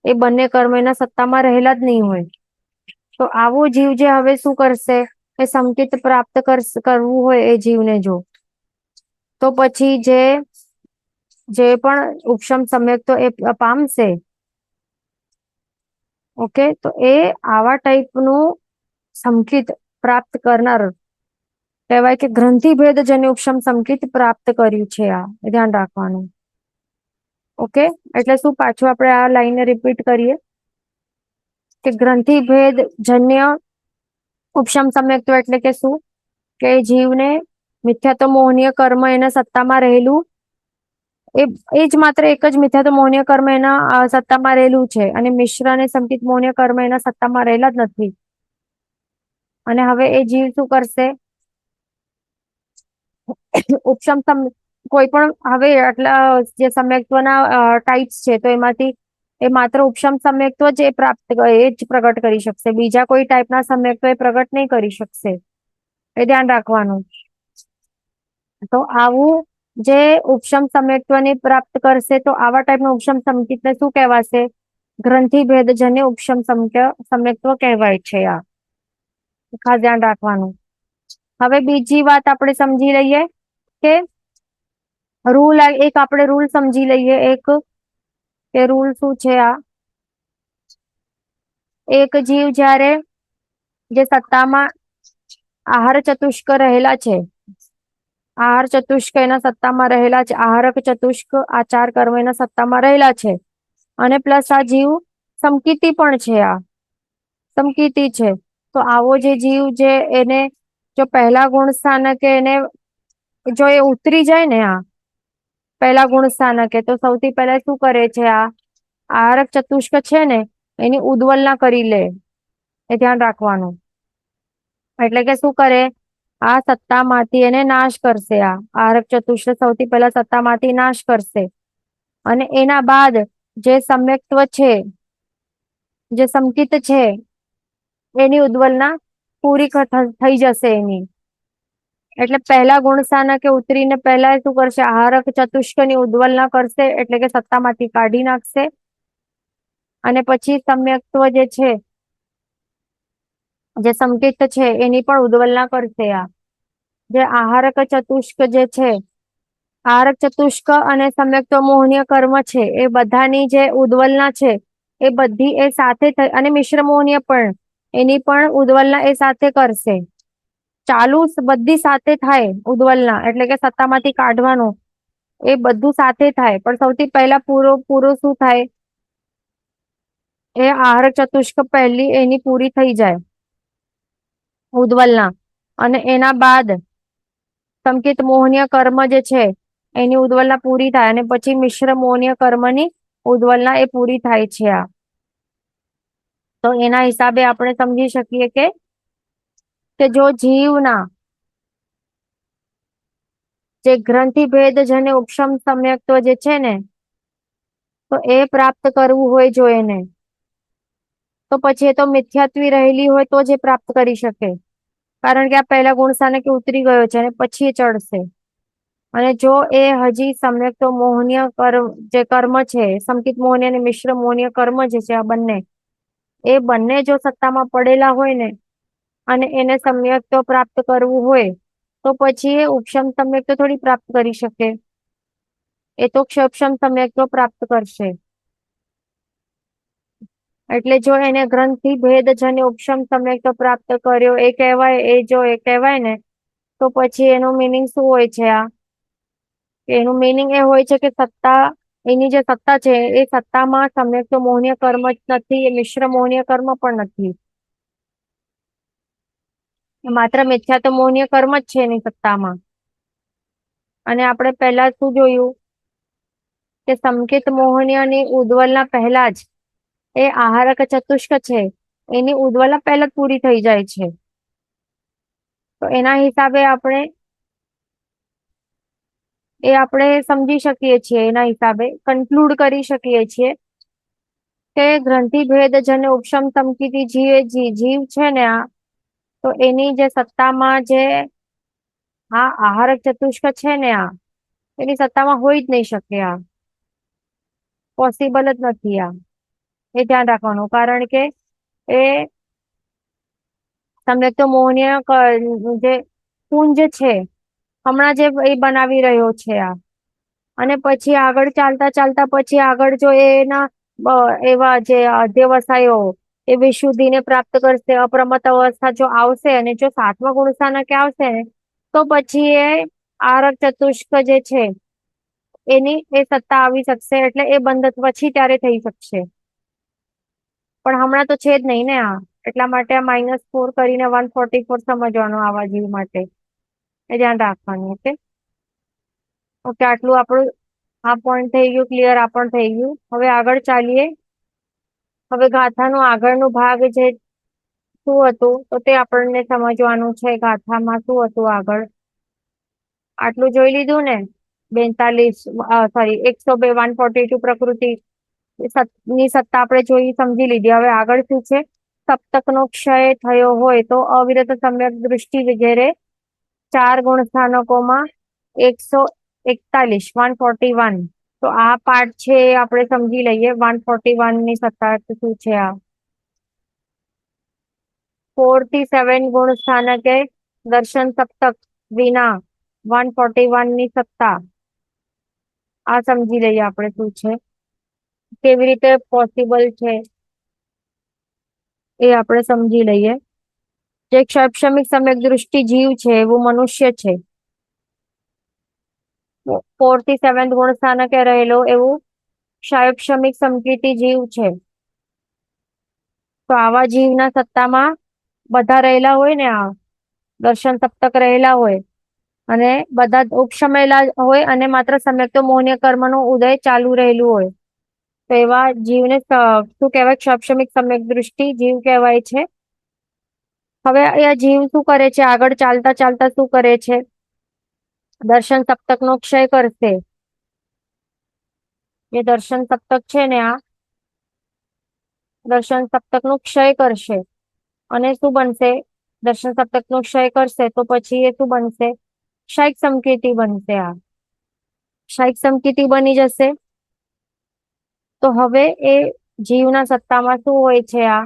એ બંને કર્મ એના સત્તામાં રહેલા જ નહીં હોય. તો આવો જીવ જે હવે શું કરશે એ સમકિત પ્રાપ્ત કરવું હોય એ જીવને જો તો પછી જે પણ ઉપશમ સમ્યક તો એ પામશે. ઓકે, તો એ આવા ટાઈપનું સમકિત પ્રાપ્ત કરનાર કહેવાય કે ગ્રંથિ ભેદ જેને ઉપશમ સમકિત પ્રાપ્ત કર્યું છે. આ ધ્યાન રાખવાનું. ઓકે, એટલે શું પાછું આપણે આ લાઈનને રિપીટ કરીએ કે ગ્રંથિ ભેદ જન્ય ઉપશમ સમ્યક્તો એટલે કે શું કે જીવને મિથ્યાત્વ મોહનીય કર્મ એના સત્તામાં રહેલું એ જ માત્ર એક જ મિથ્યાત્વ મોહનીય કર્મ એના સત્તામાં રહેલું છે અને મિશ્ર અને સમકિત મોહનીય કર્મ એના સત્તામાં રહેલા જ નથી. અને હવે એ જીવ શું કરશે? ઉપશમ કોઈ પણ હવે આટલા જે સમ્યક્ત્વના ટાઈપ્સ છે તો એમાંથી એ માત્ર ઉપશમ સમ્યક્ત્વ જ એ જ પ્રગટ કરી શકશે. બીજા કોઈ ટાઈપના સમ્યક્ત્વ એ પ્રગટ નહીં કરી શકશે. એ ધ્યાન રાખવાનું. તો આવું જે ઉપશમ સમ્યક્ત્વને પ્રાપ્ત કરશે તો આવા ટાઈપનું ઉપશમ સમકિતને શું કહેવાશે? ગ્રંથિ ભેદ જન્ય ઉપશમ સમ્યક્ત્વ કહેવાય છે. આ ખાસ ધ્યાન રાખવાનું. હવે બીજી વાત આપણે સમજી લઈએ કે રૂલ એક આપણે રૂલ સમજી લઈએ એક કે રૂલ શું છે? આ એક જીવ જ્યારે જે સત્તામાં આહાર ચતુષ્ક રહેલા છે, આહાર ચતુષ્ક એના સત્તામાં રહેલા છે, આહારક ચતુષ્ક આ 4 કર્મ એના સત્તામાં રહેલા છે અને પ્લસ આ જીવ સમકીતી પણ છે. આ સમકીતી છે. તો આવો જે જીવ જે એને જો પહેલા ગુણ સ્થાનકે એને જો એ ઉતરી જાય ને આ પહેલા ગુણ સ્થાનકે તો સૌથી પહેલા શું કરે છે? આ આહારક ચતુષ્ક છે ને એની ઉદ્વલના કરી લે. એ ધ્યાન રાખવાનું. એટલે કે શું કરે? આ સત્તામાંથી એને નાશ કરશે. આ આહારક ચતુષ્ક સૌથી પહેલા સત્તામાંથી નાશ કરશે અને એના બાદ જે સમ્યક્ત્વ છે જે સમકિત છે એની ઉદ્વલના પૂરી થઈ જશે એની. એટલે પહેલા ગુણ સ્થાનકે ઉતરીને પહેલા શું કરશે? આહારક ચતુષ્કની ઉદ્વલના કરશે એટલે કે સત્તામાંથી કાઢી નાખશે અને પછી સમ્યક્ત્વ જે છે જે સમકિત છે એની પણ ઉદ્વલના કરશે. આ જે આહારક ચતુષ્ક જે છે આહારક ચતુષ્ક અને સમ્યક્ત્વ મોહનીય કર્મ છે એ બધાની જે ઉદ્વલના છે એ બધી એ સાથે થઈ અને મિશ્ર મોહનીય પણ એની પણ ઉદ્વલના એ સાથે કરશે. ચાલુ બધી સાથે થાય ઉદ્વલના એટલે કે સત્તામાંથી કાઢવાનું એ બધું સાથે થાય પણ સૌથી પહેલા પૂરો શું થાય? એ આહારક ચતુષ્ક પહેલી એની પૂરી થઈ જાય ઉદ્વલના અને એના બાદ સમકિત મોહનીય કર્મ જે છે એની ઉદ્વલના પૂરી થાય અને પછી મિશ્ર મોહનીય કર્મની ઉદ્વલના એ પૂરી થાય છે. આ તો એના હિસાબે આપણે સમજી શકીએ કે જો જીવના જે ગ્રંથિ ભેદ જેને ઉપશમ સમ્યક્ત્વ જે છે ને તો એ પ્રાપ્ત કરવું હોય જો એને તો પછી એ તો મિથ્યાત્વી રહેલી હોય તો જ એ પ્રાપ્ત કરી શકે, કારણ કે આ પહેલા ગુણ સ્થાનકે ઉતરી ગયો છે અને પછી એ ચડશે. અને જો એ હજી સમ્યક તો મોહનીય કર્મ જે કર્મ છે, સંકિત મોહનીય અને મિશ્ર મોહનીય કર્મ જે છે, આ બંને એ બંને જો સત્તામાં પડેલા હોય ને અને એને સમ્યક તો પ્રાપ્ત કરવું હોય તો પછી એ ઉપશમ સમ્યક તો થોડી પ્રાપ્ત કરી શકે, એ તો ક્ષપશમ સમ્યક તો પ્રાપ્ત કરશે. એટલે જો એને ગ્રંથિ ભેદજન્ય ઉપશમ સમ્યક તો પ્રાપ્ત કર્યો એ કહેવાય, એ જો એ કહેવાય ને તો પછી એનું મિનિંગ શું હોય છે? એનું મિનિંગ એ હોય છે કે સત્તા, એની જે સત્તા છે એ સત્તામાં સમ્યક તો મોહનીય કર્મ જ નથી, એ મિશ્ર મોહનીય કર્મ પણ નથી, માત્ર મિથ્યા તો મોહનીય કર્મ જ છે એની સત્તામાં. અને આપણે પહેલા શું જોયું કે સંકેત મોહનીયની ઉદ્વલના પહેલા જ એ આહારક ચતુષ્ક છે એની ઉદ્વલના પહેલા જ પૂરી થઈ જાય છે. તો એના હિસાબે આપણે સમજી શકીએ છીએ, એના હિસાબે કન્ક્લુડ કરી શકીએ છીએ કે ગ્રંથિ ભેદ જન ઉપશમ સમકીતી જીવ છે ને આ, તો એની જે સત્તામાં જે આહારક ચતુષ્ક છે ને આ, એની સત્તામાં હોઈ જ નહીં શકે, આ પોસિબલ જ નથી. આ એ ધ્યાન રાખવાનું, કારણ કે એ સમ્યક તો મોહનીય જે પુંજ છે હમણાં જે એ બનાવી રહ્યો છે આ, અને પછી આગળ ચાલતા ચાલતા પછી આગળ જો એના એવા જે અધ્યવસાયો એ વિશુદ્ધિને પ્રાપ્ત કરશે, અપ્રમત અવસ્થા જો આવશે અને જો સાતમા ગુણ સ્થાનકે આવશે ને તો પછી એ આહારક ચતુષ્ક જે છે એની એ સત્તા આવી શકશે, એટલે એ બંધ પછી ત્યારે થઈ શકશે. પણ હમણાં તો છે જ નહીં ને આ, એટલા માટે આ -4 કરીને 144 સમજવાનું આવા જીવ માટે, એ ધ્યાન રાખવાનું. ઓકે ઓકે, આટલું આપણું આ પોઈન્ટ થઈ ગયું ક્લિયર, આ પણ થઈ ગયું. હવે આગળ ચાલીએ. હવે ગાથાનું આગળનું ભાગ જે શું હતું તો તે આપણને સમજવાનું છે. ગાથામાં શું હતું આગળ, આટલું જોઈ લીધું ને. 102 142 પ્રકૃતિ ની સત્તા આપણે જોઈ સમજી લીધી. હવે આગળ શું છે? સપ્તકનો ક્ષય થયો હોય તો અવિરત સમ્યક દૃષ્ટિ વગેરે 4 ગુણ સ્થાનકોમાં 141 141. તો આ પાર્ટ છે આપણે સમજી લઈએ. 141 ની સત્તા શું છે? આ 4 થી 7 ગુણ સ્થાનકે દર્શન સપ્તક વિના 141 ની સત્તા, આ સમજી લઈએ આપણે શું છે, કેવી રીતે પોસિબલ છે એ આપણે સમજી લઈએ. જે શૈક્ષણિક સમ્યક દૃષ્ટિ જીવ છે એવું મનુષ્ય છે, 4 થી 7 ગુણ સ્થાનકે રહેલો એવું શૈક્ષણિક સમકીર્તિ જીવ છે. તો આવા જીવના સત્તામાં બધા રહેલા હોય ને, આ દર્શન સપ્તક રહેલા હોય અને બધા ઉપશમેલા હોય અને માત્ર સમ્યક તો મોહનીય કર્મનો ઉદય ચાલુ રહેલું હોય, તો એવા જીવને શું કહેવાય? શૈક્ષણિક સમ્યક દૃષ્ટિ જીવ કહેવાય છે. હવે આ જીવ શું કરે છે? આગળ ચાલતા ચાલતા શું કરે છે? દર્શન સપ્તક નો ક્ષય કરશે. જે દર્શન સપ્તક છે ને, આ દર્શન સપ્તક નું ક્ષય કરશે અને શું બનશે? દર્શન સપ્તક નો ક્ષય કરશે તો પછી એ શું બનશે? ક્ષયક સમકીર્તિ બનશે. આ ક્ષયક સમકીર્તિ બની જશે. તો હવે એ જીવના સત્તામાં શું હોય છે? આ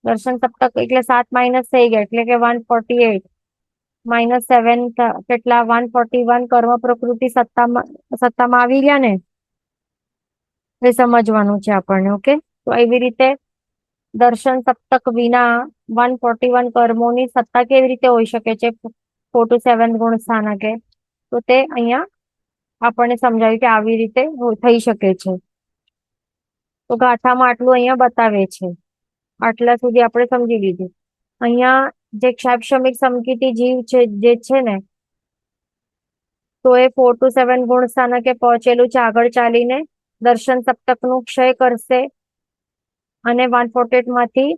દર્શન સપ્તક એટલે 7 - થઈ ગયા, એટલે કે 148 -7 કેટલા? 141 કર્મ પ્રકૃતિ સત્તામાં આવી ગયા ને, એ સમજવાનું છે આપણને. ઓકે, તો એવી રીતે દર્શન સપ્તક વિના 141 કર્મોની સત્તા કેવી રીતે હોઈ શકે છે 4 to 7 ગુણ સ્થાનકે? તો તે અહીંયા આપણને સમજાવ્યું કે આવી રીતે થઈ શકે છે. તો ગાથામાં આટલું અહીંયા બતાવે છે. આટલા સુધી આપણે સમજી લીધું. અહીંયા જે શૈક્ષણિક સમકીર્તિ જીવ છે જે છે ને, તો એ 4 to 7 ગુણ સ્થાનકે પહોંચેલું છે. આગળ ચાલીને દર્શન સપ્તક નું ક્ષય કરશે અને 148 માંથી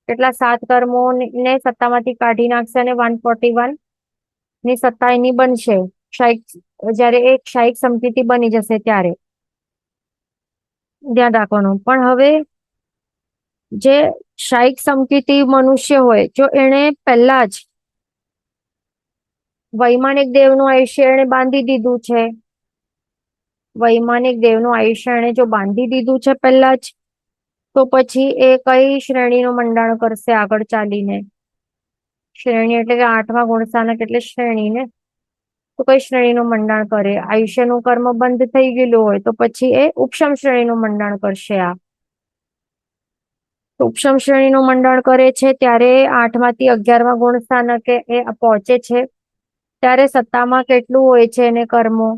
કેટલા 7 કર્મો ને સત્તામાંથી કાઢી નાખશે અને 141 ની સત્તા એની બનશે. જયારે એ ક્ષયિક સમકીર્તિ બની જશે ત્યારે ધ્યાન રાખવાનું. પણ હવે જે શાયિક સમકીતી મનુષ્ય હોય, જો એને પહેલા જ વૈમાનિક દેવનું આયુષ્ય એને બાંધી દીધું છે, વૈમાનિક દેવનું આયુષ્ય એને જો બાંધી દીધું છે પહેલા જ, તો પછી એ કઈ શ્રેણીનું મંડાણ કરશે આગળ ચાલીને? શ્રેણી એટલે કે 8મા ગુણસ્થાનક એટલે શ્રેણી ને. તો કઈ શ્રેણીનું મંડાણ કરે? આયુષ્યનું કર્મ બંધ થઈ ગયેલું હોય તો પછી એ ઉપશમ શ્રેણીનું મંડાણ કરશે. આ ઉપશમ શ્રેણીનું મંડાણ કરે છે ત્યારે 8માંથી 11મા ગુણસ્થાનકે એ પહોંચે છે, ત્યારે સત્તામાં કેટલું હોય છે એને કર્મો?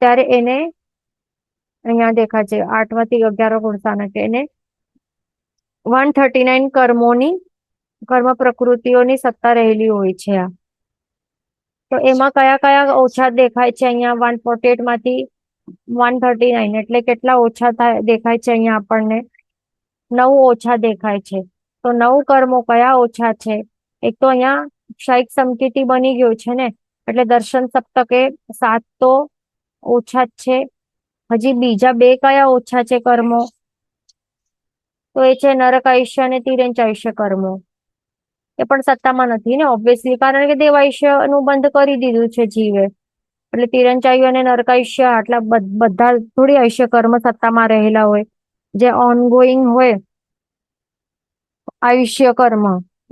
ત્યારે એને અહીંયા દેખાય છે 8માંથી 11મા ગુણસ્થાનકે એને 139 કર્મોની કર્મ પ્રકૃતિઓની સત્તા રહેલી હોય છે. આ તો એમાં કયા કયા ઓછા દેખાય છે? અહીંયા 148 માંથી 139 એટલે કેટલા ઓછા દેખાય છે? અહીંયા આપણને 9 ઓછા દેખાય છે. તો 9 કર્મો કયા ઓછા છે? એક તો અહીંયા શાયિક સમકીતી બની ગયું છે ને, એટલે દર્શન સપ્તકે 7 તો ઓછા જ છે. હજી બીજા 2 કયા ઓછા છે કર્મો? તો એ છે નરક આયુષ્ય અને તિર્યંચ આયુષ્ય કર્મો. એ પણ સત્તામાં નથી ને ઓબ્વિયસલી, કારણ કે દેવાયુષ્ય નું બંધ કરી દીધું છે જીવે. એટલે તિરંચાયુ અને નરકાયુષ્ય આટલા બધા થોડી આયુષ્ય કર્મ સત્તામાં રહેલા હોય. જે ઓનગોઈંગ હોય આયુષ્ય કર્મ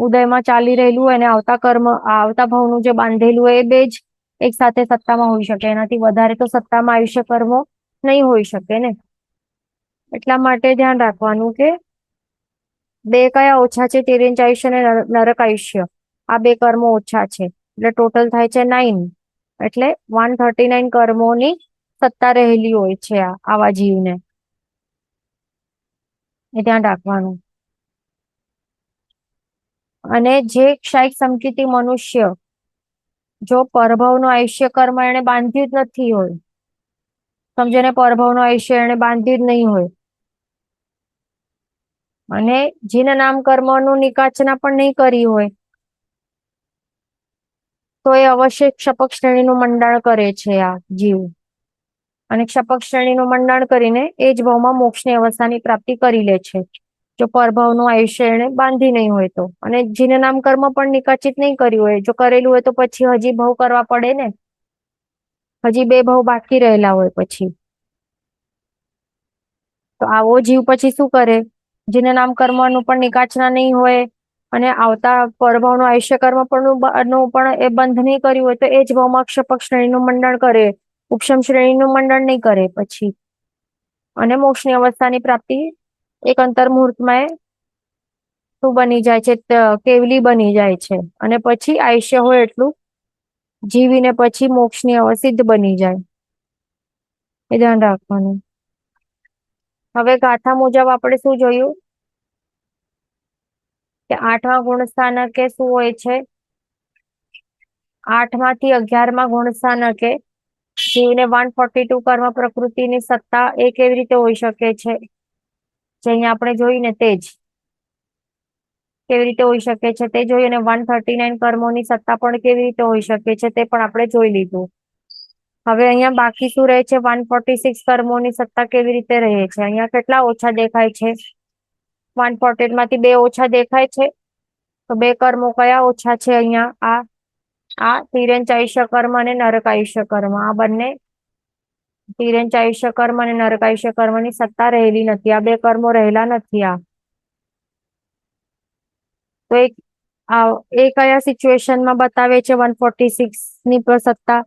ઉદયમાં ચાલી રહેલું હોય અને આવતા કર્મ આવતા ભાવનું જે બાંધેલું હોય, એ બે જ એક સાથે સત્તામાં હોઈ શકે. એનાથી વધારે તો સત્તામાં આયુષ્ય કર્મો નહીં હોઈ શકે ને. એટલા માટે ધ્યાન રાખવાનું કે 2 કયા ઓછા છે? તિર્યંચ આયુષ્ય અને નરક આયુષ્ય. આ 2 કર્મો ઓછા છે એટલે ટોટલ થાય છે 9. એટલે 139 કર્મોની સત્તા રહેલી હોય છે આવા જીવને. એ ધ્યાન રાખવાનું. અને જે ક્ષાયિક સમકીતી મનુષ્ય જો પરભવનું આયુષ્ય કર્મ એને બાંધ્યું જ નથી હોય, સમજો ને પરભવનું આયુષ્ય એને બાંધ્યું જ નહીં હોય, અને જીન નામ કર્મનું નિકાચના પણ નહીં કરી હોય, તો એ અવશ્ય ક્ષપક શ્રેણીનું મંડાણ કરે છે આ જીવ. અને ક્ષપક શ્રેણીનું મંડાણ કરીને એ જ ભાવમાં મોક્ષની અવસ્થાની પ્રાપ્તિ કરી લે છે, જો પરભાવનું આયુષ્ય એને બાંધી નહીં હોય તો. અને જીન નામ કર્મ પણ નિકાચિત નહીં કર્યું હોય, જો કરેલું હોય તો પછી હજી ભાવ કરવા પડે ને, હજી 2 ભાવ બાકી રહેલા હોય પછી. તો આવો જીવ પછી શું કરે? જીન નામ કર્મનું પણ નિકાચના નહીં હોય અને આવતા પરભાવનું આયુષ્ય કર્મ પણ એ બંધ નહીં કર્યું હોય, તો એ જ ભાવમાં ક્ષપક શ્રેણીનું મંડાણ કરે, ઉપશમ શ્રેણીનું મંડાણ નહીં કરે પછી. અને મોક્ષની અવસ્થાની પ્રાપ્તિ એક અંતર મુહૂર્તમાં શું બની જાય છે? કેવલી બની જાય છે. અને પછી આયુષ્ય હોય એટલું જીવીને પછી મોક્ષની સિદ્ધ બની જાય. એ ધ્યાન રાખવાનું. હવે ગાથા મુજબ આપણે શું જોયું કે 8મા ગુણસ્થાનકે શું હોય છે? 8માંથી 11મા ગુણસ્થાનકે જીવને 142 કર્મ પ્રકૃતિની સત્તા એ કેવી રીતે હોઈ શકે છે? જે અહીંયા આપણે જોઈને તે જ કેવી રીતે હોઈ શકે છે તે જોઈ, અને 139 કર્મોની સત્તા પણ કેવી રીતે હોઈ શકે છે તે પણ આપણે જોઈ લીધું. હવે અહીંયા બાકી શું રહે છે? 146 કર્મોની સત્તા કેવી રીતે રહે છે? અહીંયા કેટલા ઓછા દેખાય છે? 148 માંથી 2 ઓછા દેખાય છે. તો 2 કર્મો કયા ઓછા છે? અહીંયા આ તિર્યંચ આયુષ્ય કર્મ અને નરક આયુષ્ય કર્મ. આ બંને તિર્યંચ આયુષ્ય કર્મ અને નરક આયુષ્ય કર્મની સત્તા રહેલી નથી. આ 2 કર્મો રહેલા નથી. તો એ કયા સિચ્યુએશનમાં બતાવે છે 146 ની સત્તા?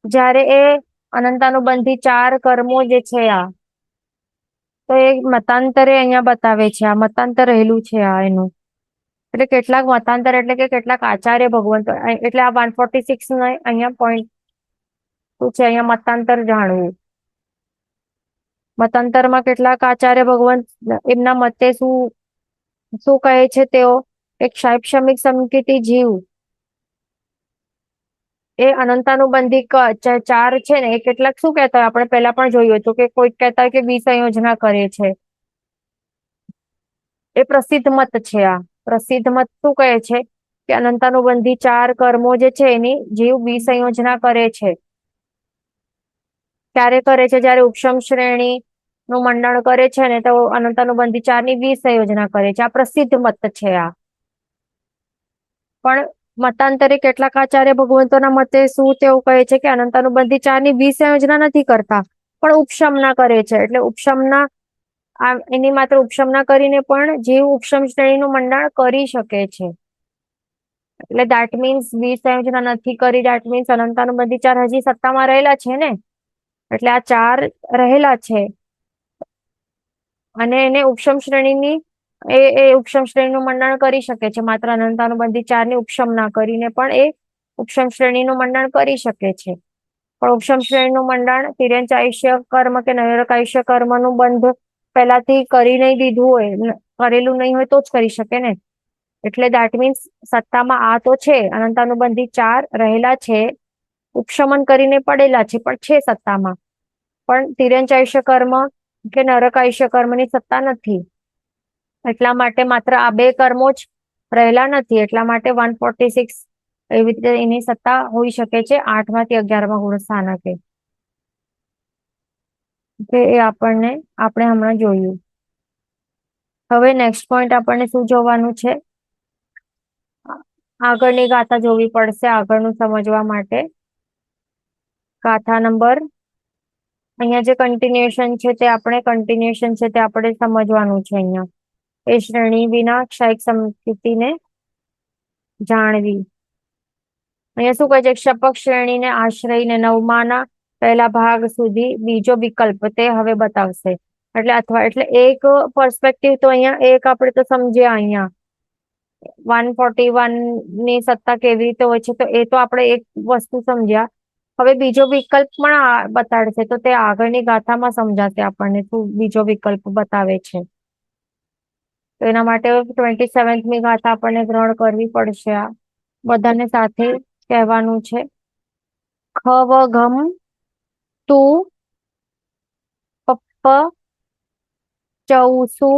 જ્યારે એ અનંતાનુબંધી 4 કર્મો જે છે તો એ મતાંતરે અહીંયા બતાવે છે. આ મતાંતર રહેલું છે એનું. એટલે કેટલાક મતાંતર એટલે કે કેટલાક આચાર્ય ભગવંત, એટલે આ 146 નો અહીંયા પોઈન્ટ શું છે? અહીંયા મતાંતર જાણવું. મતાંતરમાં કેટલાક આચાર્ય ભગવંત એમના મતે શું કહે છે? તેઓ એક શૈક્ષણિક સમકીતી જીવ એ અનંતાનુબંધી 4 છે ને, એ કેટલાક શું કહેતા હોય? આપણે પહેલા પણ જોયું હતું કે કોઈ કહેતા હોય કે વિસંયોજના કરે છે. એ પ્રસિદ્ધ મત છે. આ પ્રસિદ્ધ મત શું કહે છે? કે અનંતાનુબંધી 4 કર્મો જે છે એની જીવ વિસંયોજના કરે છે. ક્યારે કરે છે? જ્યારે ઉપશમ શ્રેણી નું મંડાણ કરે છે ને તો અનંતાનુબંધી 4 ની વિસંયોજના કરે છે. આ પ્રસિદ્ધ મત છે. આ પણ મતાંતરે કેટલાક આચાર્ય ભગવંતોના મતે શું તેઓ કહે છે કે અનંતાનુબંધી 4 ની વિસંયોજના નથી કરતા, પણ ઉપશમના કરે છે. એટલે ઉપશમના એની માત્ર ઉપશમના કરીને પણ જીવ ઉપશમ શ્રેણીનું મંડાણ કરી શકે છે. એટલે દેટ મીન્સ વિસંયોજના નથી કરી, દેટ મીન્સ અનંતાનુબંધી 4 હજી સત્તામાં રહેલા છે ને, એટલે આ 4 રહેલા છે અને એને ઉપશમ શ્રેણીની એ ઉપશમ શ્રેણીનું મંડાણ કરી શકે છે. માત્ર અનંતાનુબંધી 4 ની ઉપશમના કરીને પણ એ ઉપશમ શ્રેણીનું મંડાણ કરી શકે છે. પણ ઉપશમ શ્રેણીનું મંડાણ તિર્યંચ આયુષ્ય કર્મ કે નૈરક આયુષ્ય કર્મનું બંધ પહેલાથી કરી નહીં દીધું હોય, કરેલું નહીં હોય તો જ કરી શકે ને. એટલે દેટ મીન્સ સત્તામાં આ તો છે, અનંતાનુબંધી 4 રહેલા છે, ઉપશમન કરીને પડેલા છે, પણ છે સત્તામાં. પણ તિર્યંચ આયુષ્ય કર્મ કે નરક આયુષ્ય કર્મની સત્તા નથી. એટલા માટે માત્ર આ 2 કર્મો જ રહેલા નથી. એટલા માટે 146 એવી રીતે એની સત્તા હોઈ શકે છે 8 માંથી 11માં ગુણ સ્થાનકે. એ આપણે હમણાં જોયું. હવે નેક્સ્ટ પોઈન્ટ આપણને શું જોવાનું છે? આગળની ગાથા જોવી પડશે આગળનું સમજવા માટે. ગાથા નંબર અહીંયા જે કન્ટિન્યુએશન છે તે આપણે સમજવાનું છે. અહીંયા એ શ્રેણી વિના ક્ષયિક સમસ્થિતિને જાણવી. અહીંયા શું કહે છે? ક્ષપક શ્રેણીને આશ્રયને 9માના પહેલા ભાગ સુધી બીજો વિકલ્પ તે હવે બતાવશે. એટલે એક પર્સપેક્ટિવ તો અહીંયા એક આપણે તો સમજ્યા. અહીંયા 141 ની સત્તા કેવી રીતે હોય છે તો એ તો આપણે એક વસ્તુ સમજ્યા. હવે બીજો વિકલ્પ પણ બતાડશે તો તે આગળની ગાથામાં સમજાશે આપણને શું બીજો વિકલ્પ બતાવે છે. તો એના માટે 27મી ગાથા આપણને ગ્રહણ કરવી પડશે. આ બધાને સાથે કહેવાનું છે. ખવગમ તું પપ્પ ચૌસુ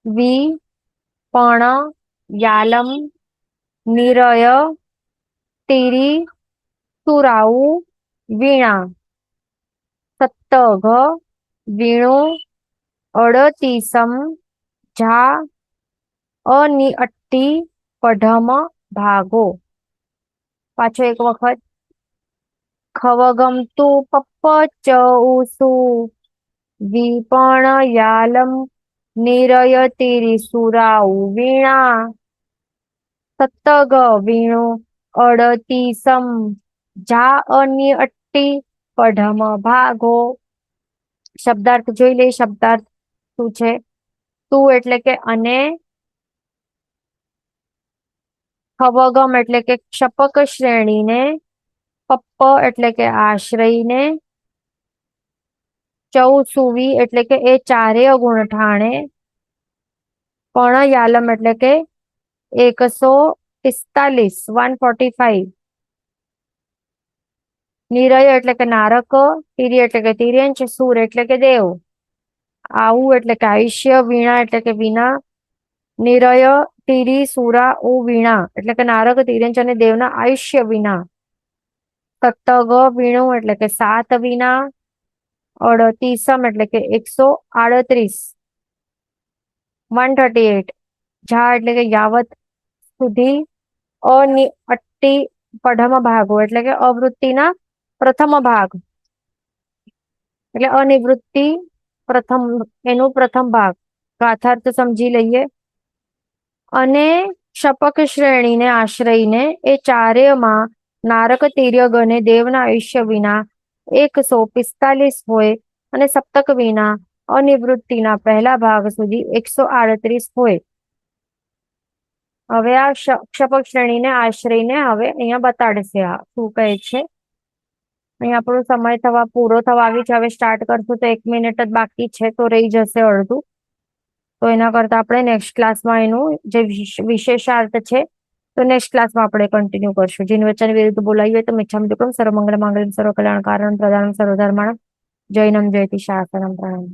વી પણ યાલમ નિરય તીરી સુરાઉ વીણા સત્તઘ વીણુ અડતીસમ ઝા અનિઅટ્ટી પઢમ ભાગો. પાછો એક વખત. ખવગમતુ પપ્પ ચૌસુ વિપણ યાલમ નિરય તીરી સુરાઉ વીણા સત્તગ વીણુ અડતીસમ ઝા અનિઅટ્ટી પઢમ ભાગો. શબ્દાર્થ જોઈ લઈએ. શબ્દાર્થ શું છે? તું એટલે કે અને, ખવગમ એટલે કે ક્ષપક શ્રેણીને, પપ્પ એટલે કે આશ્રયને, ચૌસુવી એટલે કે એ 4 ગુણ ઠાણે, પણ યાલમ એટલે કે 145 નિરય એટલે કે નારક, તીર્ય એટલે કે તિર્યંચ, સુર એટલે કે દેવ, આવું એટલે કે આયુષ્ય, વીણા એટલે કે વીણા, નિરય તીરી સુરા ઓ વીણા એટલે કે નારક, તિર્યંચ અને દેવના આયુષ્ય વિના, સત્તગ વીણુ એટલે કે 7 વિના, અડતીસમ એટલે કે 138, 138 ઝા એટલે કે યાવત સુધી, અનિઅટ્ટી પઢમ ભાગો એટલે કે અવૃત્તિના પ્રથમ ભાગ એટલે અનિવૃત્તિ એનું પ્રથમ ભાગ. ગાથાર્થ સમજી લઈએ. અને ક્ષપક શ્રેણીને આશ્રયને એ 4માં નારક, તિર્યક અને દેવના આયુષ્ય વિના 145 હોય અને સપ્તક વિના અનિવૃત્તિના પહેલા ભાગ સુધી 138 હોય. હવે આ ક્ષપક શ્રેણીને આશ્રયને હવે અહીંયા બતાડશે. આ શું કહે છે? અહીંયા આપણો સમય પૂરો થવા આવી છે. હવે સ્ટાર્ટ કરશું તો 1 મિનિટ જ બાકી છે, તો રહી જશે અડધું. તો એના કરતા આપણે નેક્સ્ટ ક્લાસમાં એનું જે વિશેષાર્થ છે તો નેક્સ્ટ ક્લાસમાં આપણે કન્ટિન્યુ કરશું. જીન વચન વિરુદ્ધ બોલાયું હોય તો મિચ્છામિ દુક્કડમ સર્વમંગલ માંગલ્યમ સર્વ કલ્યાણ કારણમ પ્રદાનમ સર્વધર્માણમ જૈનમ જયતિ શાસનમ પ્રણામ.